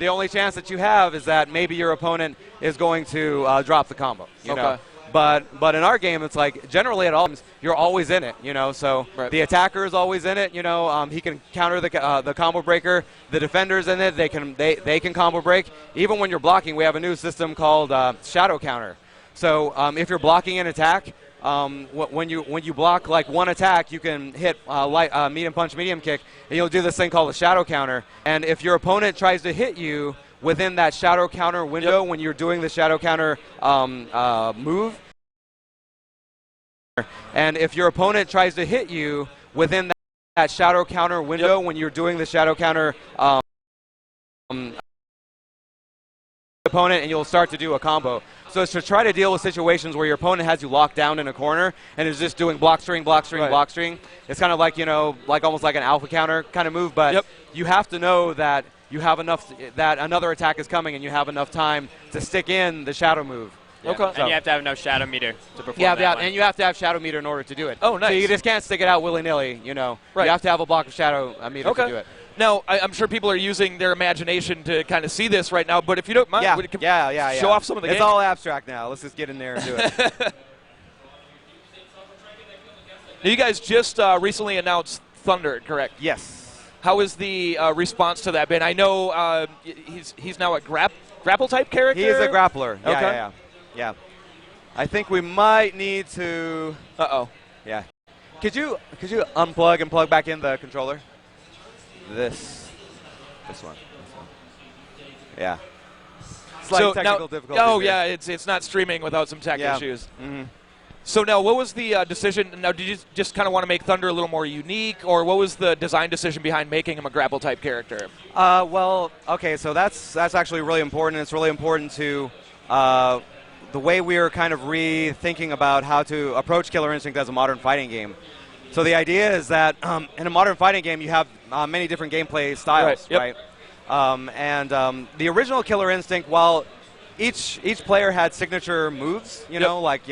the only chance that you have is that maybe your opponent is going to drop the combo. You know? But in our game, it's like generally at all times you're always in it, you know. So the attacker is always in it, you know. He can counter the combo breaker. The defender's in it. They can combo break. Even when you're blocking, we have a new system called shadow counter. So if you're blocking an attack, when you block like one attack, you can hit medium punch, medium kick, and you'll do this thing called a shadow counter. And if your opponent tries to hit you within that shadow counter window when you're doing the shadow counter move, and if your opponent tries to hit you within that shadow counter window when you're doing the shadow counter opponent, and you'll start to do a combo. So it's to try to deal with situations where your opponent has you locked down in a corner and is just doing block string, block string, block string. It's kind of like, you know, like almost like an alpha counter kind of move, but you have to know that you have enough, that another attack is coming and you have enough time to stick in the shadow move. Yeah. Okay. And you have to have enough shadow meter to perform that one. And you have to have shadow meter in order to do it. Oh, nice. So you just can't stick it out willy-nilly, you know. You have to have a block of shadow meter to do it. Now, I'm sure people are using their imagination to kind of see this right now, but if you don't mind, show off some of the It's all abstract now. Let's just get in there and do it. Now, you guys just recently announced Thunder, correct? Yes. How is the response to that been? I know he's now a grapple-type character? He is a grappler. Okay. Yeah. I think we might need to... Uh-oh. Yeah. Could you unplug and plug back in the controller? This one. Yeah. Slight technical difficulty. Oh, yeah, it's not streaming without some tech issues. Mm-hmm. So now, what was the decision? Now, did you just kind of want to make Thunder a little more unique, or what was the design decision behind making him a grapple-type character? Well, okay, so that's actually really important. It's really important to the way we are kind of rethinking about how to approach Killer Instinct as a modern fighting game. So the idea is that in a modern fighting game, you have many different gameplay styles, right? The original Killer Instinct, while each player had signature moves, you know, like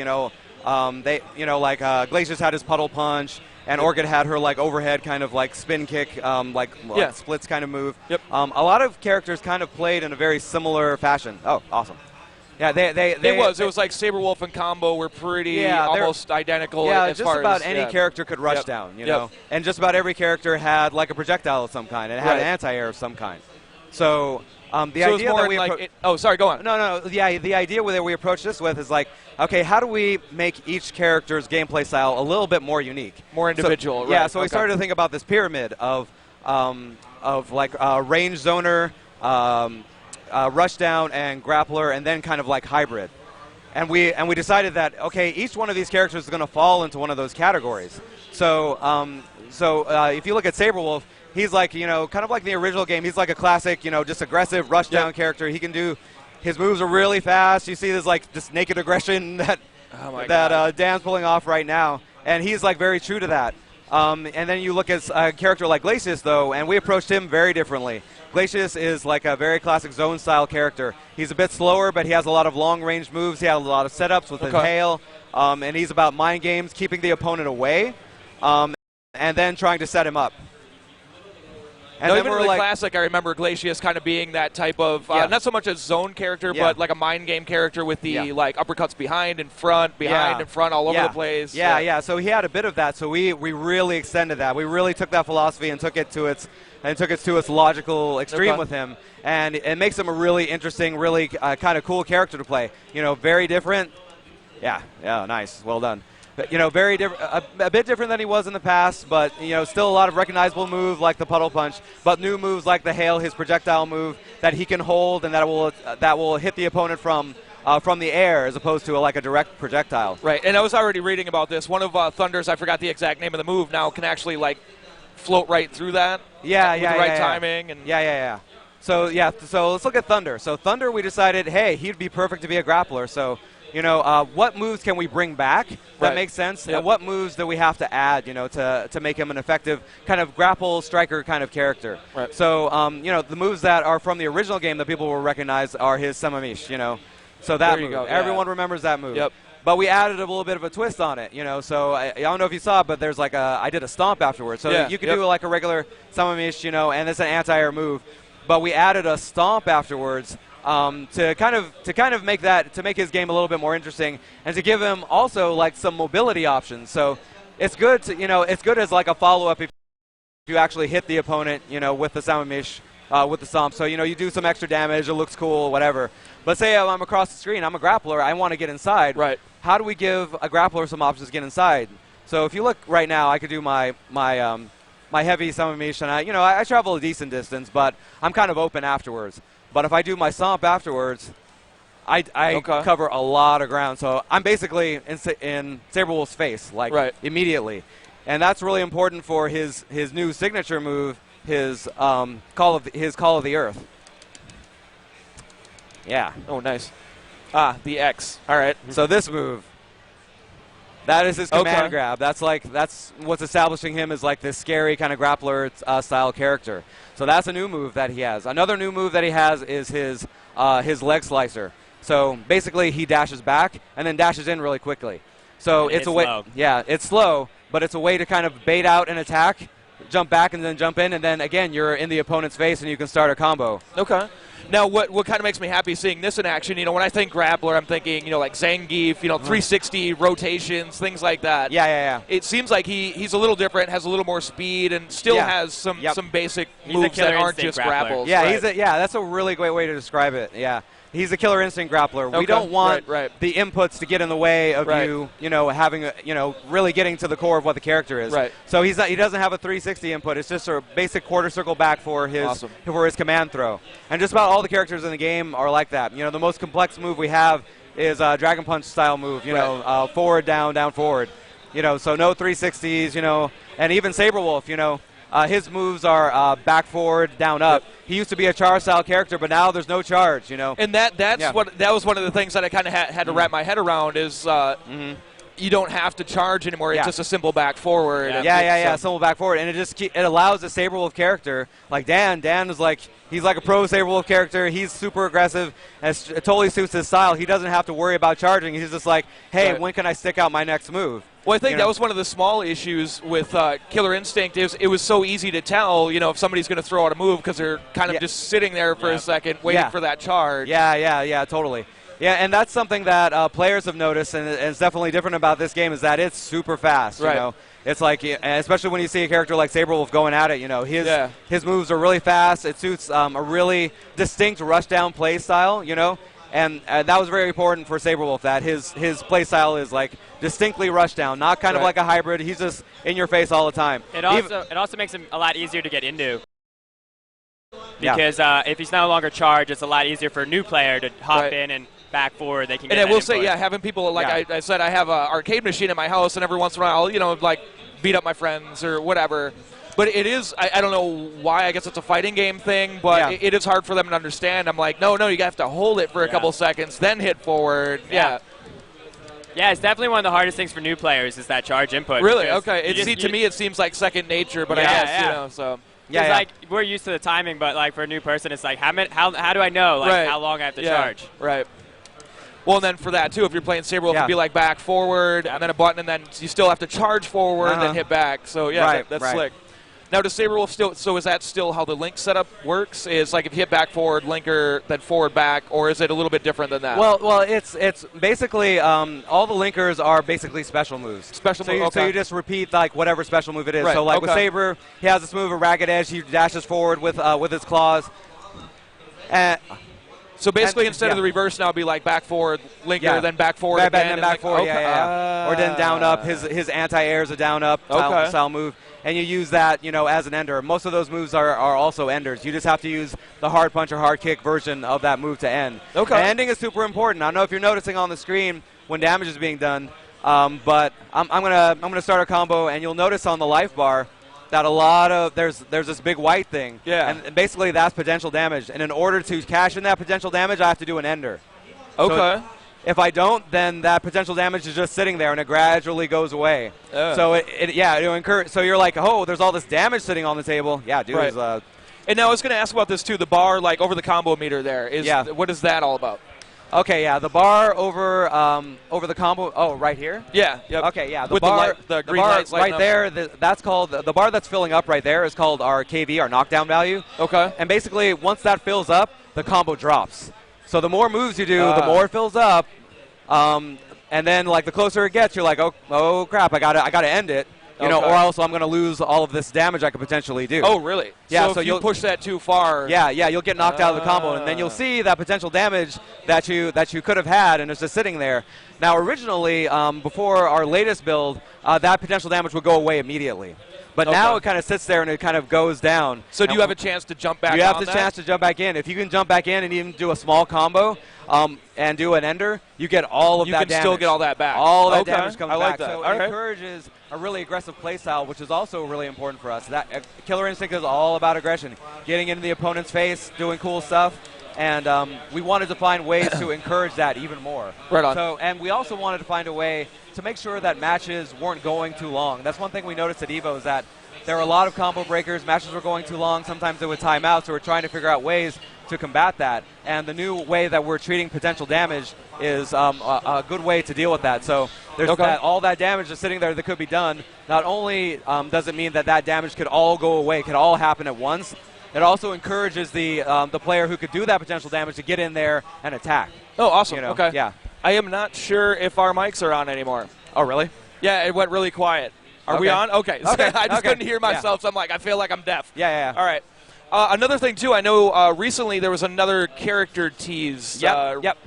Glacius had his puddle punch, and Orchid had her like overhead kind of like spin kick, splits kind of move. A lot of characters kind of played in a very similar fashion. Oh, awesome. Yeah, it was like Saberwolf and Combo were pretty almost identical. Yeah, as just far about as, any character could rush down, you know, and just about every character had like a projectile of some kind, and it had an anti-air of some kind. So the idea that we sorry, go on. No. The idea that we approach this with is like, okay, how do we make each character's gameplay style a little bit more unique, more individual? So, so we started to think about this pyramid of like range zoner. Rushdown and grappler, and then kind of like hybrid, and we decided that okay, each one of these characters is going to fall into one of those categories. So if you look at Saberwolf, he's like, you know, kind of like the original game. He's like a classic, you know, just aggressive rushdown character. He can do, his moves are really fast. You see this naked aggression that Dan's pulling off right now, and he's like very true to that. And then you look at a character like Glacius, though, and we approached him very differently. Glacius is like a very classic zone-style character. He's a bit slower, but he has a lot of long-range moves. He has a lot of setups with his hail, and he's about mind games, keeping the opponent away, and then trying to set him up. And even in the classic, I remember Glacius kind of being that type of, not so much a zone character, but like a mind game character with the like uppercuts behind and front, all over the place. So he had a bit of that. So we really extended that. We really took that philosophy and took it to its logical extreme with him, and it makes him a really interesting, really kind of cool character to play. You know, very different. Yeah, nice, well done. You know, very different, a bit different than he was in the past, but you know, still a lot of recognizable moves like the puddle punch, but new moves like the hail, his projectile move that he can hold and that will hit the opponent from the air as opposed to like a direct projectile. Right, and I was already reading about this. One of Thunder's, I forgot the exact name of the move, now can actually like float right through that. With the right timing. And So let's look at Thunder. So Thunder, we decided, hey, he'd be perfect to be a grappler. So. You know, what moves can we bring back that make sense, and what moves do we have to add, you know, to make him an effective kind of grapple striker kind of character. Right. So, you know, the moves that are from the original game that people will recognize are his Samamish, you know. So that move, everyone remembers that move. Yep. But we added a little bit of a twist on it, you know. So I don't know if you saw it, but there's like I did a stomp afterwards. So you could do like a regular Samamish, you know, and it's an anti-air move. but we added a stomp afterwards to kind of make his game a little bit more interesting, and to give him also like some mobility options. So it's good to, it's good as like a follow-up if you actually hit the opponent, with the Samamish, with the stomp. So you do some extra damage, it looks cool, whatever. But say I'm across the screen, I'm a grappler, I want to get inside. Right. How do we give a grappler some options to get inside? So if you look right now, I could do my heavy Samamish, and I travel a decent distance, but I'm kind of open afterwards. But if I do my stomp afterwards, I cover a lot of ground. So I'm basically in Saberwolf's face, immediately. And that's really important for his new signature move, his Call of the Earth. Yeah. Oh, nice. The X. All right. So this move, that is his command grab. That's what's establishing him as like this scary kind of grappler style character. So that's a new move that he has. Another new move that he has is his leg slicer. So basically he dashes back and then dashes in really quickly. So it's a way. Slow. Yeah, it's slow, but it's a way to kind of bait out an attack, jump back and then jump in, and then again you're in the opponent's face and you can start a combo. Okay. Now, what kind of makes me happy seeing this in action, when I think grappler, I'm thinking, like Zangief, 360 rotations, things like that. Yeah. It seems like he's a little different, has a little more speed, and still has some basic moves that aren't just grapples. Yeah, right. That's a really great way to describe it. Yeah. He's a killer instinct grappler. Okay. We don't want the inputs to get in the way of having really getting to the core of what the character is. Right. So he doesn't have a 360 input. It's just a basic quarter circle back for his command throw. And just about all the characters in the game are like that. The most complex move we have is a Dragon Punch style move. Forward, down, forward. So no 360s. And even Saberwolf. His moves are back, forward, down, up. He used to be a charge style character, but now there's no charge, And that was one of the things that I kind of had to wrap my head around is you don't have to charge anymore. It's just a simple back forward. Yeah. Simple back forward, and it allows the Saberwolf character like Dan. Dan is he's like a pro Saberwolf character. He's super aggressive, and it totally suits his style. He doesn't have to worry about charging. He's just like, hey, when can I stick out my next move? Well, I think that was one of the small issues with Killer Instinct. It was so easy to tell, if somebody's going to throw out a move because they're kind of just sitting there for a second waiting for that charge. Yeah, totally. Yeah, and that's something that players have noticed, and it's definitely different about this game, is that it's super fast. Right. It's like, especially when you see a character like Saberwolf going at it, his moves are really fast. It suits a really distinct rush-down play style, And that was very important for Saberwolf, that his play style is like distinctly rush down, not kind of like a hybrid. He's just in your face all the time. It also makes him a lot easier to get into. Because if he's no longer charged, it's a lot easier for a new player to hop in and back forward. They can get And I will say, having people, I said, I have an arcade machine in my house, and every once in a while, I'll, beat up my friends or whatever. But it is, I don't know why, I guess it's a fighting game thing, but it is hard for them to understand. I'm like, no, you have to hold it for a couple seconds, then hit forward. Yeah, it's definitely one of the hardest things for new players is that charge input. Really? Okay. To me, it seems like second nature, but I guess, so. Yeah. We're used to the timing, but for a new person, it's like, how do I know how long I have to charge? Right. Well, and then for that, too, if you're playing Saberwolf, it'd be like back, forward, and then a button, and then you still have to charge forward and then hit back. So, that's slick. Now, does Saberwolf is that still how the Link setup works? Is like if you hit back, forward, linker, then forward, back, or is it a little bit different than that? Well, it's basically all the linkers are basically special moves. So you just repeat whatever special move it is. Right. So with Saber, he has this move, a Ragged Edge. He dashes forward with his claws. So basically, instead of the reverse, now it'd be like back forward, linker, then back forward again, and then back forward. Or then down up. His anti-air is a down up style move. And you use that, as an ender. Most of those moves are also enders. You just have to use the hard punch or hard kick version of that move to end. Okay. And ending is super important. I don't know if you're noticing on the screen when damage is being done, but I'm gonna start a combo, and you'll notice on the life bar that there's this big white thing. Yeah. And basically that's potential damage. And in order to cash in that potential damage, I have to do an ender. Okay. So if I don't, then that potential damage is just sitting there, and it gradually goes away. So it'll incur. So you're like, oh, there's all this damage sitting on the table. Yeah, dude. And now I was going to ask about this too. The bar, over the combo meter there, what is that all about? Okay, yeah, the bar over over the combo. Oh, right here. Yeah. Yep. Okay, yeah, the With bar, the green lights right there. That's called the bar that's filling up right there is called our KV, our knockdown value. Okay. And basically, once that fills up, the combo drops. So the more moves you do, the more it fills up. And then like the closer it gets, you're like, oh crap, I gotta end it. You know, or else I'm going to lose all of this damage I could potentially do. Oh, really? Yeah. So if you push that too far. Yeah, you'll get knocked out of the combo, and then you'll see that potential damage that you could have had, and it's just sitting there. Now, originally, before our latest build, that potential damage would go away immediately. But now it kind of sits there and it kind of goes down. So do you have a chance to jump back in? You have the chance to jump back in. If you can jump back in and even do a small combo and do an ender, you get all of that damage. You can still get all that back. All that damage comes back. That. So it encourages a really aggressive playstyle, which is also really important for us. That Killer Instinct is all about aggression, getting into the opponent's face, doing cool stuff. And we wanted to find ways to encourage that even more. Right on. So, and we also wanted to find a way to make sure that matches weren't going too long. That's one thing we noticed at EVO is that there were a lot of combo breakers. Matches were going too long. Sometimes they would time out, so we're trying to figure out ways to combat that. And the new way that we're treating potential damage is a good way to deal with that. So there's all that damage is sitting there that could be done. Not only does it mean that damage could all go away, could all happen at once, it also encourages the player who could do that potential damage to get in there and attack. Oh, awesome. You know? Okay. Yeah. I am not sure if our mics are on anymore. Oh, really? Yeah, it went really quiet. Are we on? Okay. I just couldn't hear myself, so I'm like, I feel like I'm deaf. Yeah. All right. Another thing, too, I know recently there was another character tease. Yep.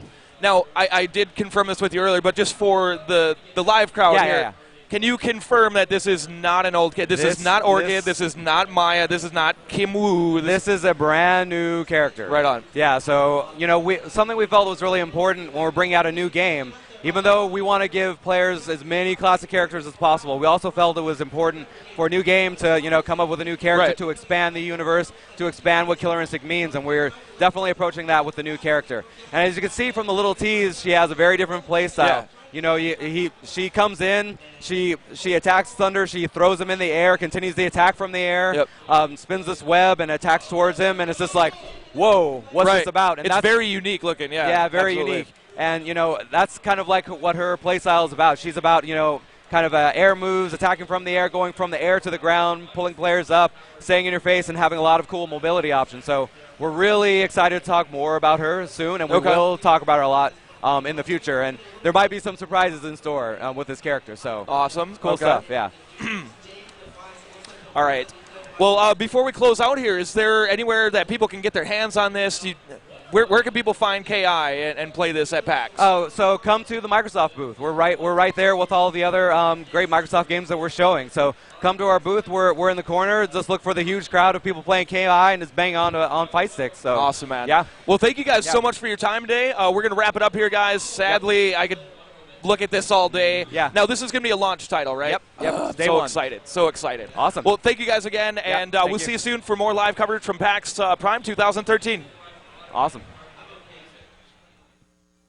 Now, I did confirm this with you earlier, but just for the live crowd here, can you confirm that this is not an old kid? This is not Orchid. This is not Maya. This is not Kim Woo. This is a brand new character. Right on. Yeah, so, something we felt was really important when we're bringing out a new game. Even though we want to give players as many classic characters as possible, we also felt it was important for a new game to, come up with a new character to expand the universe, to expand what Killer Instinct means, and we're definitely approaching that with the new character. And as you can see from the little tease, she has a very different play style. Yeah. She comes in, she attacks Thunder, she throws him in the air, continues the attack from the air, spins this web and attacks towards him, and it's just like, whoa, what's this about? And it's very unique looking, Yeah, very unique. And, that's kind of like what her playstyle is about. She's about, kind of air moves, attacking from the air, going from the air to the ground, pulling players up, staying in your face, and having a lot of cool mobility options. So we're really excited to talk more about her soon, and we will talk about her a lot in the future. And there might be some surprises in store with this character. So awesome. Cool stuff, yeah. All right. Well, before we close out here, is there anywhere that people can get their hands on this? Where can people find KI and play this at PAX? Oh, so come to the Microsoft booth. We're right there with all the other great Microsoft games that we're showing. So come to our booth. We're in the corner. Just look for the huge crowd of people playing KI and just bang on fight sticks. So awesome, man. Yeah. Well, thank you guys so much for your time today. We're going to wrap it up here, guys. Sadly, I could look at this all day. Yeah. Now, this is going to be a launch title, right? Yep. Day so one. Excited. So excited. Awesome. Well, thank you guys again, and we'll see you soon for more live coverage from PAX Prime 2013. Awesome.